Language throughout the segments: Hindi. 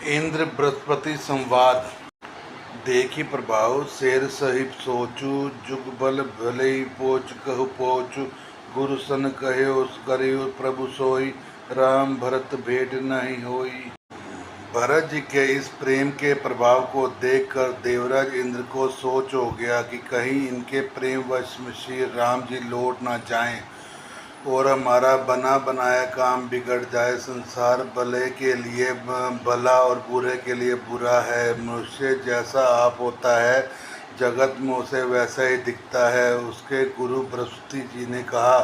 इंद्र बृहस्पति संवाद। देखी प्रभाव शेर सहिब सोचू, जुग बल भले पोच कहु पोचू। गुरु सन कहो करियो प्रभु सोई, राम भरत भेंट नहीं होई। भरत जी के इस प्रेम के प्रभाव को देखकर देवराज इंद्र को सोच हो गया कि कहीं इनके प्रेम वश में श्री राम जी लौट ना जाएं और हमारा बना बनाया काम बिगड़ जाए। संसार भले के लिए भला और बुरे के लिए बुरा है। मनुष्य जैसा आप होता है, जगत में उसे वैसा ही दिखता है। उसके गुरु बृहस्पति जी ने कहा,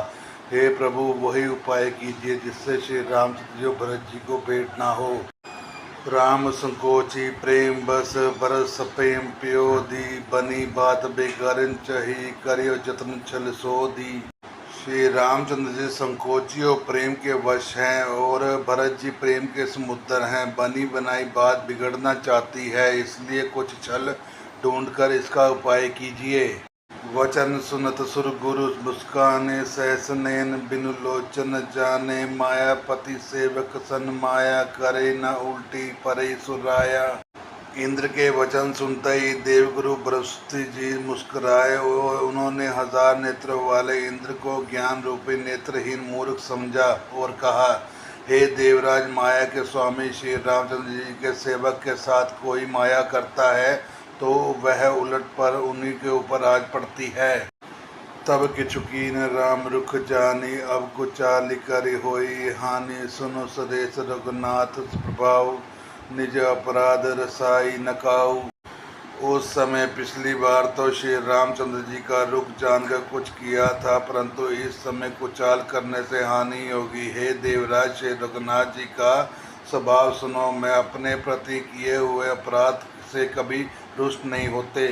हे प्रभु, वही उपाय कीजिए जिससे श्री रामचंद्र जी भरत जी को भेंट ना हो। राम संकोची प्रेम बस बरस प्रेम पियो दी, बनी बात बेगारन चही करियो जतन छल सो दी। श्री रामचंद्र जी संकोची और प्रेम के वश हैं और भरत जी प्रेम के समुद्र हैं। बनी बनाई बात बिगड़ना चाहती है, इसलिए कुछ छल ढूंढकर इसका उपाय कीजिए। वचन सुनत सुर गुरु मुस्काने, सहस नयन बिनु लोचन जाने। मायापति सेवक सन माया करे, न उल्टी परे सुराया। इंद्र के वचन सुनते ही देवगुरु बृहस्पति जी मुस्कुराए और उन्होंने 1000 नेत्रों वाले इंद्र को ज्ञान रूपी नेत्रहीन मूर्ख समझा और कहा, हे देवराज, माया के स्वामी श्री रामचंद्र जी के सेवक के साथ कोई माया करता है तो वह उलट पर उन्हीं के ऊपर आज पड़ती है। तब किचुकीन राम रुख जानी, अब कुचाली करी होई हानि। सुनो सदेश रघुनाथ प्रभाव, निज अपराध रसाई नकाऊ। उस समय पिछली बार तो श्री रामचंद्र जी का रुख जानकर कुछ किया था, परंतु इस समय कुचाल करने से हानि होगी। हे देवराज, श्री रघुनाथ जी का स्वभाव सुनो। मैं अपने प्रति किए हुए अपराध से कभी रुष्ट नहीं होते।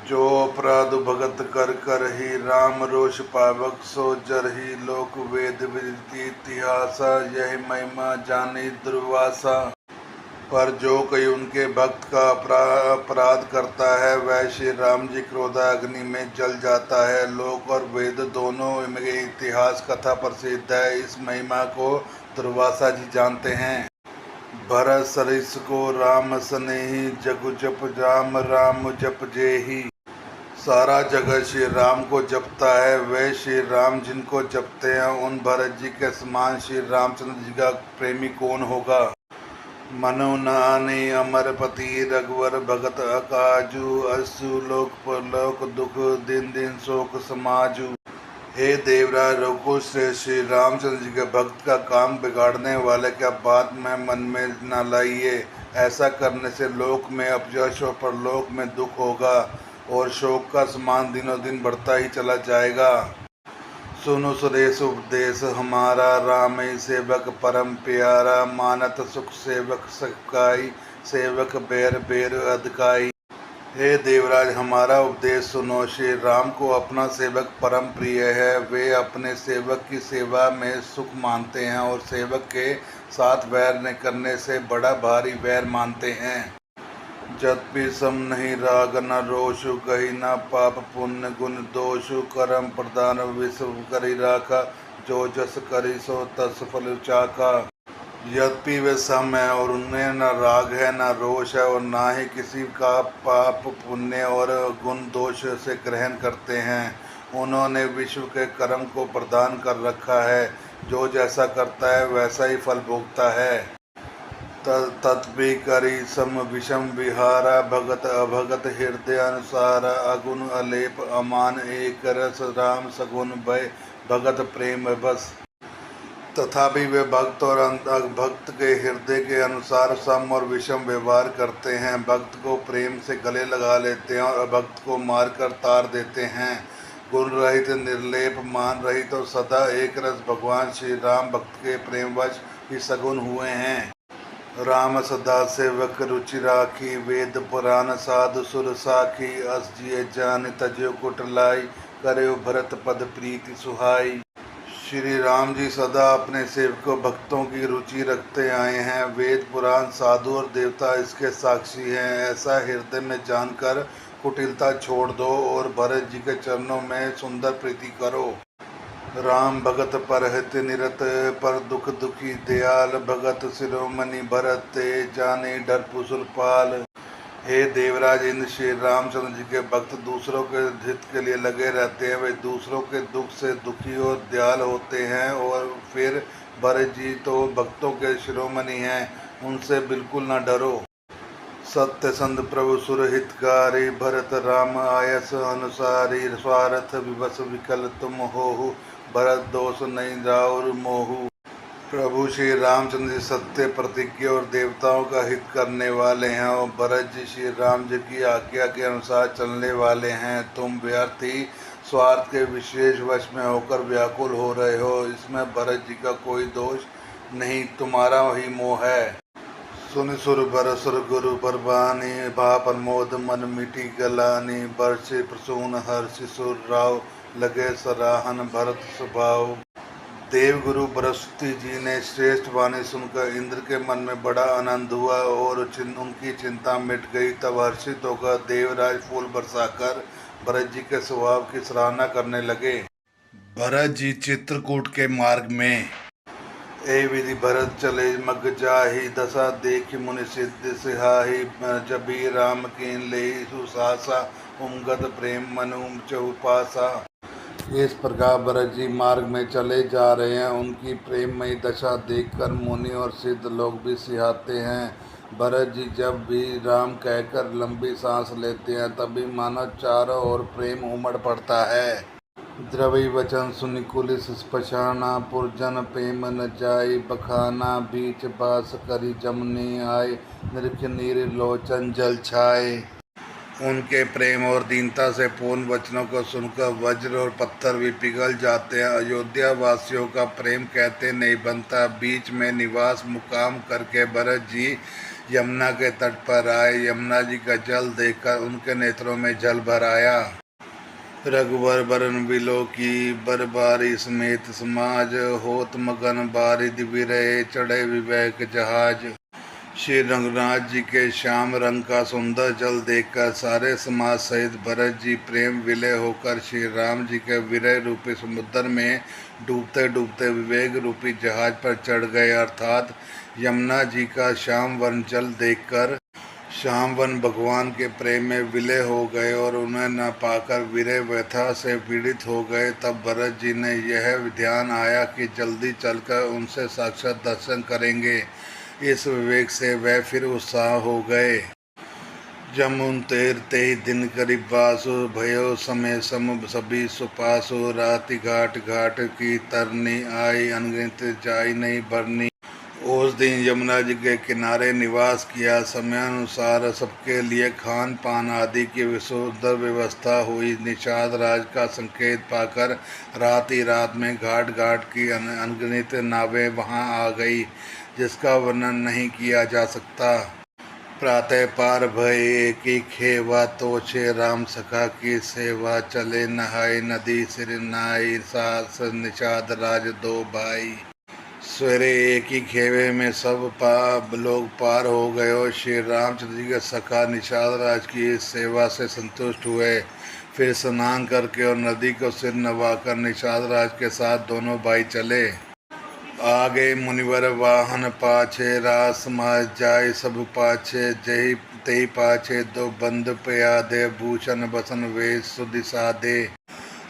जो अपराध भगत कर कर ही राम रोष पावक, सो जर ही लोक वेद विदित इतिहासा। यह महिमा जानी दुर्वासा। पर जो कोई उनके भक्त का अपराध करता है, वह श्री राम जी क्रोधाग्नि में जल जाता है। लोक और वेद दोनों में इतिहास कथा प्रसिद्ध है। इस महिमा को दुर्वासा जी जानते हैं। भरत सरिस को राम स्नेही, जगु जप राम राम जप जेही। सारा जगत श्री राम को जपता है। वे श्री राम जिनको जपते हैं, उन भरत जी के समान श्री रामचंद्र जी का प्रेमी कौन होगा। मनु नानी अमरपति रघुवर भगत अकाजू, असु लोक परलोक दुख दिन दिन शोक समाजू। हे देवराज, रघु से श्री रामचंद्र जी के भक्त का काम बिगाड़ने वाले क्या बात में मन में न लाइए। ऐसा करने से लोक में अपयश और परलोक में दुख होगा और शोक का समान दिनों दिन बढ़ता ही चला जाएगा। सुनो सुरेश उपदेश हमारा, राम सेवक परम प्यारा। मानत सुख सेवक सकाई, सेवक बेर बेर अधिकाई। हे देवराज, हमारा उपदेश सुनो। श्री राम को अपना सेवक परम प्रिय है। वे अपने सेवक की सेवा में सुख मानते हैं और सेवक के साथ वैर न करने से बड़ा भारी वैर मानते हैं। जद्यपि सम नहीं राग न रोषु, कही न पाप पुण्य गुण दोषु। करम प्रदान विश्व करी राखा, जो जस करी सो तस फल चाखा। यद्यपि वे सम है और उनमें न राग है न रोष है और ना ही किसी का पाप पुण्य और गुण दोष से ग्रहण करते हैं। उन्होंने विश्व के कर्म को प्रदान कर रखा है। जो जैसा करता है वैसा ही फल भोगता है। तत्भी करी सम विषम विहारा, भगत अभगत हृदय अनुसारा। अगुण अलेप अमान एक रस, राम सगुण भय भगत प्रेम बस। तथापि वे भक्त और भक्त के हृदय के अनुसार सम और विषम व्यवहार करते हैं। भक्त को प्रेम से गले लगा लेते हैं और अभक्त को मारकर तार देते हैं। गुण रहित निर्लेप मान रहित और सदा एक रस भगवान श्री राम भक्त के प्रेमवश ही सगुण हुए हैं। राम सदा सेवक रुचि राखी, वेद पुराण साधु सुर साखी। अस जिय जान तजो कुटलाई, करे भरत पद प्रीति सुहाई। श्री राम जी सदा अपने सेवकों भक्तों की रुचि रखते आए हैं। वेद पुराण साधु और देवता इसके साक्षी हैं। ऐसा हृदय में जानकर कुटिलता छोड़ दो और भरत जी के चरणों में सुंदर प्रीति करो। राम भगत पर हित निरत, पर दुख दुखी दयाल, भगत शिरोमणि भरत ते, जाने डर पुसुरपाल। हे देवराज इंद्र, श्री रामचंद्र जी के भक्त दूसरों के हित के लिए लगे रहते हैं। वे दूसरों के दुख से दुखी और दयाल होते हैं। और फिर भरत जी तो भक्तों के शिरोमणि हैं, उनसे बिल्कुल न डरो। सत्य संत प्रभु सुरहितकारी, भरत राम आयस अनुसारी, स्वार्थ विवश विकल तुम होहु, भरत दोष नहीं राउर मोहु। प्रभु श्री रामचंद्र जी सत्य प्रतिज्ञ और देवताओं का हित करने वाले हैं, और भरत जी श्री राम जी की आज्ञा के अनुसार चलने वाले हैं। तुम व्यर्थ ही स्वार्थ के विशेष वश में होकर व्याकुल हो रहे हो। इसमें भरत जी का कोई दोष नहीं, तुम्हारा ही मोह है। सुन सुर बर सुर गुरु बरबानी, भा प्रमोद मन मिटी गलानी, बरसे प्रसून हर्षि सुर राव, लगे सराहन भरत स्वभाव। देव गुरु बृहस्पति जी ने श्रेष्ठ वाणी सुनकर इंद्र के मन में बड़ा आनंद हुआ और उनकी चिंता मिट गई। तब हर्षित होकर देवराज फूल बरसाकर भरत जी के स्वभाव की सराहना करने लगे। भरत जी चित्रकूट के मार्ग में ए विधि भरत चले मग जाहि, दशा देख मुनि सिद्ध सिहाहि, जबी राम कीन ले सुसासा, उमगत प्रेम मनु चहुपासा। इस प्रकार भरत जी मार्ग में चले जा रहे हैं। उनकी प्रेममयी दशा देखकर मुनि और सिद्ध लोग भी सिहाते हैं। भरत जी जब भी राम कहकर लंबी सांस लेते हैं, तभी मानो चारों ओर प्रेम उमड़ पड़ता है। द्रवि वचन सुनि कुलिस स्पशाना, पुरजन प्रेम न जाय बखाना, बीच बास करी जमनी आय, निरख नीर लोचन जल छाए। उनके प्रेम और दीनता से पूर्ण वचनों को सुनकर वज्र और पत्थर भी पिघल जाते हैं। अयोध्या वासियों का प्रेम कहते नहीं बनता। बीच में निवास मुकाम करके भरत जी यमुना के तट पर आए। यमुना जी का जल देखकर उनके नेत्रों में जल भर आया। रघुवर बरन बिलो की बरबारी, समेत समाज होत मगन बारिद विरहे, चढ़े विवेक जहाज। श्री रंगनाथ जी के श्याम रंग का सुंदर जल देखकर सारे समाज सहित भरत जी प्रेम विलय होकर श्री राम जी के विरह रूपी समुद्र में डूबते डूबते विवेक रूपी जहाज पर चढ़ गए। अर्थात यमुना जी का श्याम वर्ण जल देखकर श्यामवन भगवान के प्रेम में विलय हो गए और उन्हें न पाकर विरह व्यथा से पीड़ित हो गए। तब भरत जी ने यह ध्यान आया कि जल्दी चलकर उनसे साक्षात दर्शन करेंगे। इस विवेक से वह फिर उत्साह हो गए। जमुन तेर ते दिन करीब बासु, भयो समय सम सभी सुपासु, राति घाट घाट की तरनी आई, अनगिनत जाई नहीं भरनी। उस दिन यमुना जी के किनारे निवास किया। समयानुसार सबके लिए खान पान आदि की सुंदर व्यवस्था हुई। निषाद राज का संकेत पाकर रात ही रात में घाट घाट की अनगिनत नावें वहां आ गई, जिसका वर्णन नहीं किया जा सकता। प्रातः पार भय एक ही खेवा, तो छे राम सखा की सेवा, चले नहाय नदी सिर नाई, सास निषाद राज दो भाई। सवेरे एक ही खेवे में सब लोग पार हो गए और श्री रामचंद्र जी के सखा निषाद राज की इस सेवा से संतुष्ट हुए। फिर स्नान करके और नदी को सिर नवाकर निषाद राज के साथ दोनों भाई चले। आगे मुनिवर वाहन पाछे, रास समाज जाय सब पाछे, जय तेई पाछे दो बंद प्यादे, भूषण बसन वेश सुदिशा दे।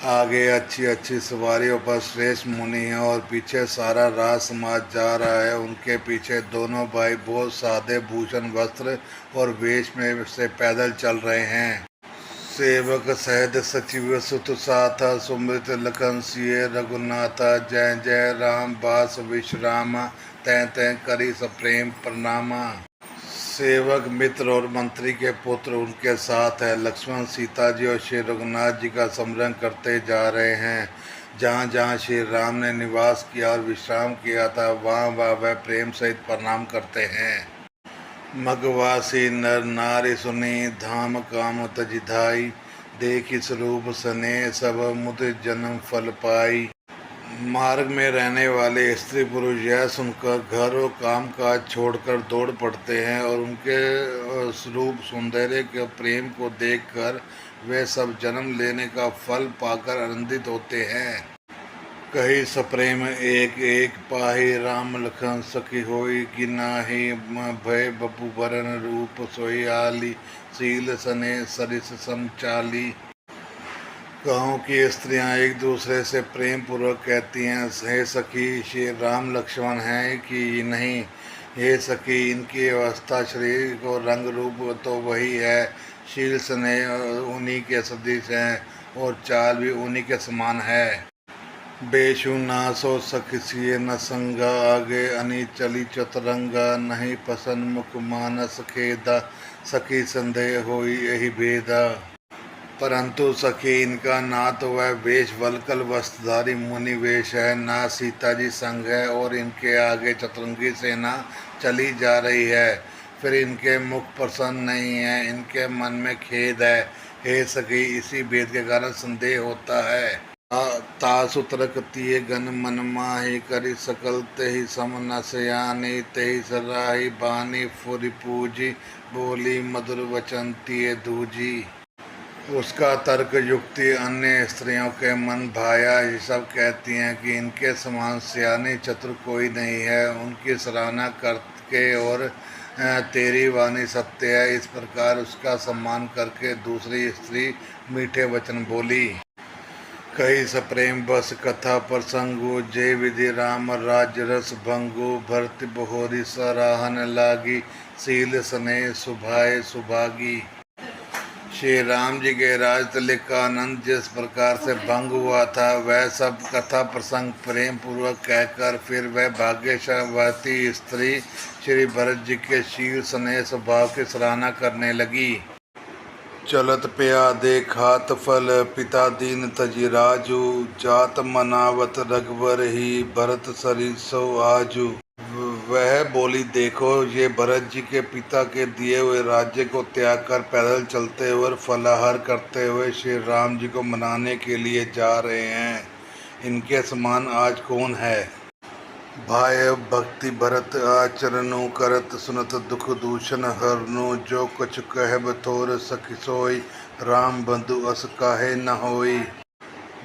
आगे अच्छी अच्छी सवारियों पर श्रेष्ठ मुनि हैं और पीछे सारा राज समाज जा रहा है। उनके पीछे दोनों भाई बहुत सादे भूषण वस्त्र और वेश में से पैदल चल रहे हैं। सेवक सहित सचिव सुत साथा, सुमृत लखन सिय रघुनाथा, जय जय राम बास विश्रामा, तै तै करी सप्रेम प्रणामा। सेवक मित्र और मंत्री के पुत्र उनके साथ है। लक्ष्मण सीता जी और श्री रघुनाथ जी का स्मरण करते जा रहे हैं। जहाँ जहाँ श्री राम ने निवास किया और विश्राम किया था, वहाँ वह प्रेम सहित प्रणाम करते हैं। मगवासी नर नारी सुनी, धाम काम तजिधाई, देखी स्वरूप सने सब मुद जन्म फल पाई। मार्ग में रहने वाले स्त्री पुरुष यह सुनकर घर और काम काज छोड़कर दौड़ पड़ते हैं और उनके स्वरूप सौंदर्य के प्रेम को देखकर वे सब जन्म लेने का फल पाकर आनंदित होते हैं। कही सप्रेम एक एक पाहि राम लखन सखी होई कि नाहि भय बपु बरन रूप सोई आली सील सने सरिस समचाली। कहूँ कि स्त्रियां एक दूसरे से प्रेम पूर्वक कहती हैं, हे सखी श्री राम लक्ष्मण हैं कि नहीं। हे सखी इनकी अवस्था शरीर और रंग रूप तो वही है, शील स्नेह उन्हीं के सदृश हैं और चाल भी उन्हीं के समान है। बेशु नासो सखिसिए न संगा आगे अनी चली चतरंगा नहीं पसंद मुख मानस खेदा सखी संदेह होई यही भेदा। परंतु सखी इनका ना तो वह वेश वलकल वस्त्रधारी मुनि वेश है, ना सीता जी संग है और इनके आगे चतुरंगी सेना चली जा रही है। फिर इनके मुख प्रसन्न नहीं है, इनके मन में खेद है। हे सखी इसी भेद के कारण संदेह होता है। तासु तरकतिये गन मन माहि करि सकल तेहि सम न सयानी तेहि सराहि बानी फुरि पूजी बोली मधुर वचन तिये दूजी। उसका तर्क युक्ति अन्य स्त्रियों के मन भाया। ये सब कहती हैं कि इनके समान सियानी चतुर कोई नहीं है, उनकी सराहना करके और तेरी वाणी सत्य है। इस प्रकार उसका सम्मान करके दूसरी स्त्री मीठे वचन बोली। कही सप्रेम बस कथा प्रसंगु जय विधि राम राज रस भंगु भरत बहोरी सराहन लागी सील स्नेह सुभाए सुभागी। श्री राम जी के राजतिलक का आनंद जिस प्रकार से भंग हुआ था, वह सब कथा प्रसंग प्रेम पूर्वक कहकर फिर वह भाग्यशाली स्त्री श्री भरत जी के शील स्नेह स्वभाव की सराहना करने लगी। चलत प्या देखात फल पिता दीन तजी राजू जात मनावत रघुवर ही भरत सरिसो आजू। वह बोली, देखो ये भरत जी के पिता के दिए हुए राज्य को त्याग कर पैदल चलते हुए फलाहार करते हुए श्री राम जी को मनाने के लिए जा रहे हैं। इनके समान आज कौन है। भाय भक्ति भरत आचरणु करत सुनत दुख दूषण हरनु जो कुछ कहब थोर सखी सोई राम बंधु अस काहे न होई।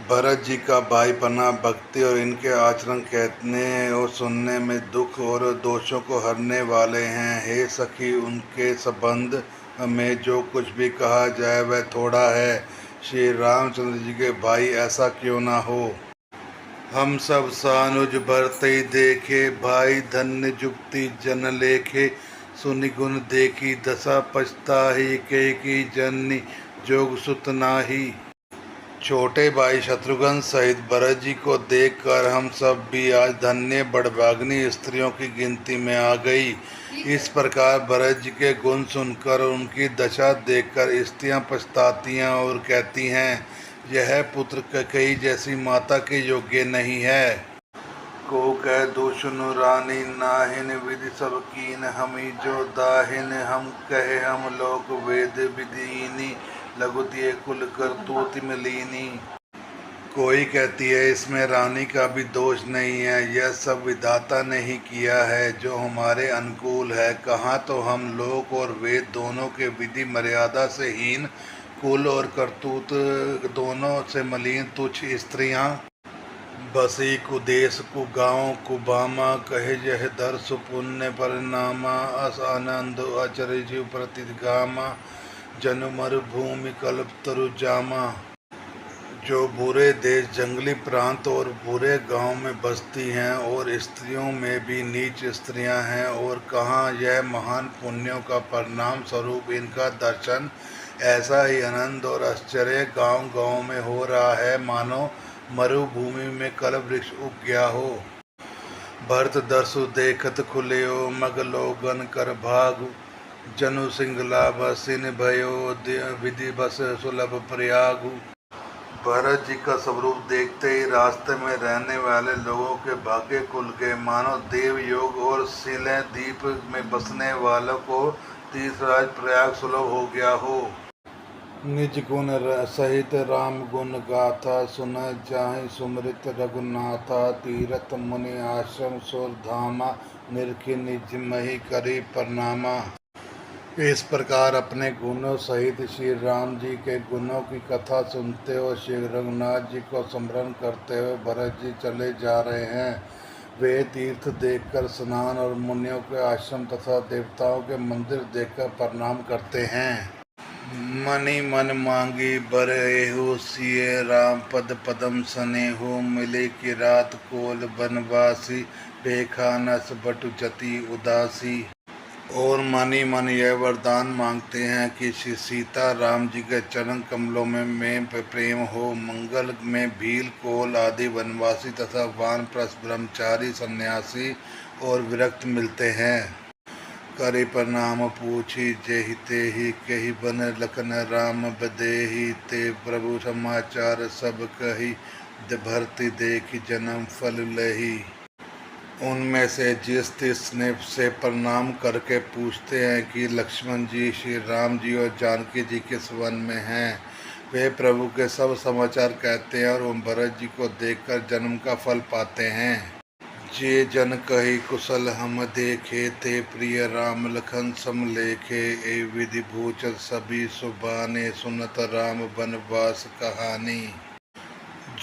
भरत जी का भाईपना भक्ति और इनके आचरण कहने और सुनने में दुख और दोषों को हरने वाले हैं। हे सखी उनके संबंध में जो कुछ भी कहा जाए वह थोड़ा है। श्री रामचंद्र जी के भाई ऐसा क्यों ना हो। हम सब सानुज भरतई देखे भाई धन्य जुक्ति जन लेखे सुनि गुण देखी दशा पछताही के की जननी जोग सुत नाही। छोटे भाई शत्रुघ्न सहित भरत जी को देखकर हम सब भी आज धन्य बड़भाग्नी स्त्रियों की गिनती में आ गई। इस प्रकार भरत जी के गुण सुनकर उनकी दशा देखकर स्त्रियां पछताती हैं और कहती हैं, यह पुत्र कैकेयी जैसी माता के योग्य नहीं है। को कह दूषनु रानी नाहिन विधि सब कीन हमी जो दाहिन हम कहे हम लोक वेद विदीनी लघुतिये कुल करतूति मिलीनी। कोई कहती है इसमें रानी का भी दोष नहीं है, यह सब विधाता ने ही किया है जो हमारे अनुकूल है। कहाँ तो हम लोक और वेद दोनों के विधि मर्यादा से हीन, कुल और करतूत दोनों से मलिन तुच्छ स्त्रियां। बसी कुदेश कुगाँव कुबामा कहे यह दर सुपुण्य परिणामा अस आनंद अचरज प्रतिगामा जनु मरुभूमि कल्प तरु जामा। जो बुरे देश जंगली प्रांत और बुरे गांव में बसती हैं और स्त्रियों में भी नीच स्त्रियां हैं, और कहाँ यह महान पुण्यों का परिणाम स्वरूप इनका दर्शन ऐसा ही आनंद और आश्चर्य गांव गांव में हो रहा है मानो मरुभूमि में कल्प वृक्ष उग गया हो। भरत दर्शु देखत खुलेओ मगलोगन कर भागु जनु सिंगला बसिन भयो विधि बस सुलभ प्रयागु। भरत जी का स्वरूप देखते ही रास्ते में रहने वाले लोगों के भाग्य खुल गए, मानो देव योग और शिले द्वीप में बसने वालों को तीर्थराज प्रयाग सुलभ हो गया हो। निज गुण सहित राम गुण गाथा सुन जाहि सुमृत रघुनाथा तीरथ मुनि आश्रम सुर धामा निरखि निज मही करी प्रणामा। इस प्रकार अपने गुणों सहित श्री राम जी के गुणों की कथा सुनते हुए श्री रघुनाथ जी को स्मरण करते हुए भरत जी चले जा रहे हैं। वे तीर्थ देखकर स्नान और मुनियों के आश्रम तथा देवताओं के मंदिर देखकर प्रणाम करते हैं। मनि मन मांगी बर एहु सिए राम पद पदम सनेहु मिले की रात कोल बनवासी बेखा नस बटु जति उदासी। और मनी मन यह वरदान मांगते हैं कि श्री सीता राम जी के चरण कमलों में प्रेम हो। मंगल में भील कोल आदि वनवासी तथा वानप्रस्थ ब्रह्मचारी सन्यासी और विरक्त मिलते हैं। करे प्रणाम पूछी जेहि तेहि कही बन लखन राम बदेहि ते प्रभु समाचार सब कही भरती देखी जन्म फल लही। उनमें से जिस स्नेह से प्रणाम करके पूछते हैं कि लक्ष्मण जी श्री राम जी और जानकी जी किस वन में हैं, वे प्रभु के सब समाचार कहते हैं और उन भरत जी को देखकर जन्म का फल पाते हैं। जे जन कही कुशल हम देखे थे प्रिय राम लखन सम लेखे ए विधि भूचर सभी सुबाने सुनत राम बनवास कहानी।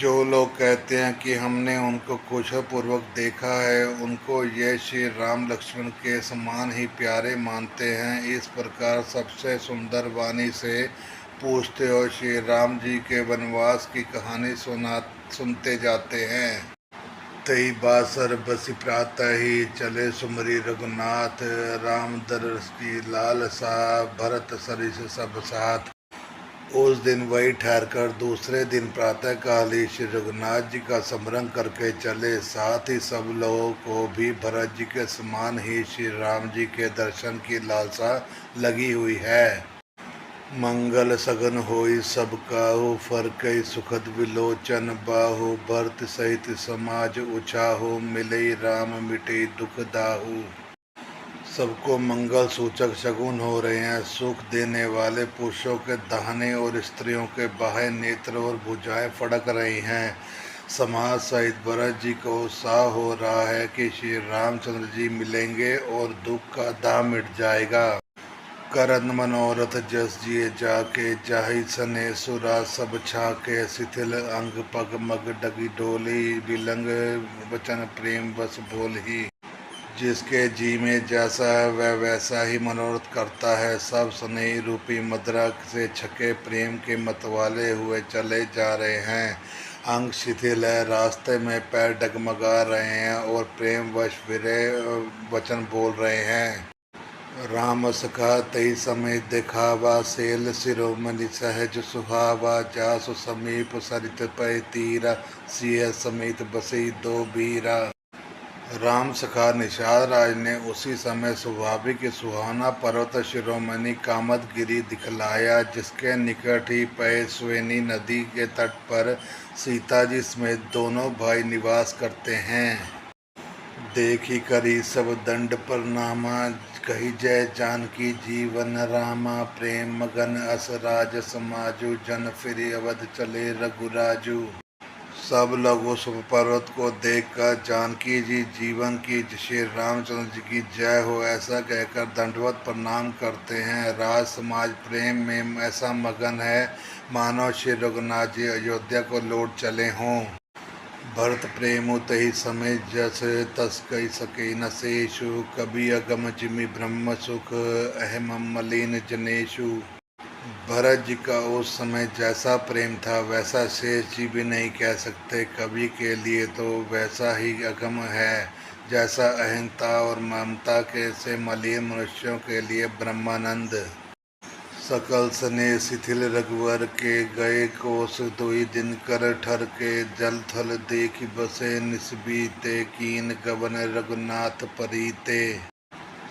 जो लोग कहते हैं कि हमने उनको कुशलपूर्वक देखा है, उनको ये श्री राम लक्ष्मण के समान ही प्यारे मानते हैं। इस प्रकार सबसे सुंदर वाणी से पूछते हो श्री राम जी के वनवास की कहानी सुनते जाते हैं। तई बासर बसी प्रातः ही चले सुमरी रघुनाथ राम दरस की लालसा भरत सरिस सब साथ। उस दिन वही ठहरकर दूसरे दिन प्रातः काल ही श्री रघुनाथ जी का स्मरण करके चले। साथ ही सब लोगों को भी भरत जी के समान ही श्री राम जी के दर्शन की लालसा लगी हुई है। मंगल सगन होई सब काहू फरकई सुखद विलोचन बाहु भरत सहित समाज उछाहु मिले राम मिटे दुख दाहू। सबको मंगल सूचक शगुन हो रहे हैं। सुख देने वाले पुरुषों के दाहिने और स्त्रियों के बाहें नेत्र और भुजाएं फड़क रही हैं। समाज सहित भरत जी को उत्साह हो रहा है कि श्री रामचंद्र जी मिलेंगे और दुख का दाह मिट जाएगा। करन मनोरथ जस जिए जाके जाहि सने सुरा सब छाके शिथिल अंग पग मग डगी डोली विलंग वचन प्रेम बस बोलही। जिसके जी में जैसा है वह वैसा ही मनोरथ करता है। सब स्नेह रूपी मदरा से छके प्रेम के मतवाले हुए चले जा रहे हैं। अंग शिथिल है, रास्ते में पैर डगमगा रहे हैं और प्रेम वश फिरे वचन बोल रहे हैं। राम सखा तई समय दिखावा सेल शिरोमणि सहज सुहावा जासु समीप सरित पै तीरा सिंह समेत बसी दो बीरा। राम सखा निषाद राज ने उसी समय स्वाभाविक सुहावना पर्वत शिरोमणि कामदगिरी दिखलाया, जिसके निकट ही पैस्वेनी नदी के तट पर सीता जी समेत दोनों भाई निवास करते हैं। देखी करी सब दंड प्रणामा कही जय जानकी जीवन रामा प्रेम मगन अस राज समाजु जन फिर अवध चले रघुराजू। सब लोग उस पर्वत को देखकर जानकी जी जीवन की श्री रामचंद्र जी की जय हो ऐसा कहकर दंडवत प्रणाम करते हैं। राज समाज प्रेम में ऐसा मगन है मानो श्री रघुनाथ जी अयोध्या को लौट चले हों। भरत प्रेम तहि समय जस तस कई सके न शेषु कभी अगम जिमि ब्रह्म सुख अहम मलिन जनेशु। भरत जी का उस समय जैसा प्रेम था वैसा शेष जी भी नहीं कह सकते। कवि के लिए तो वैसा ही अगम है जैसा अहिंसा और ममता के से मलिन मनुष्यों के लिए ब्रह्मानंद। सकल सने शिथिल रघुवर के गए कोस दुई दिन कर ठर के जल थल देखी बसे निस्बीते कीन गवन रघुनाथ परीते।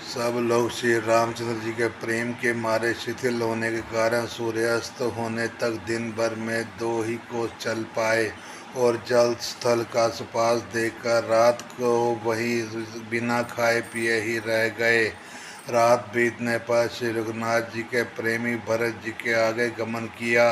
सब लोग श्री रामचंद्र जी के प्रेम के मारे शिथिल होने के कारण सूर्यास्त होने तक दिन भर में 2 ही कोस चल पाए और जल स्थल का सुपास देखकर रात को वही बिना खाए पिए ही रह गए। रात बीतने पर श्री रघुनाथ जी के प्रेमी भरत जी के आगे गमन किया।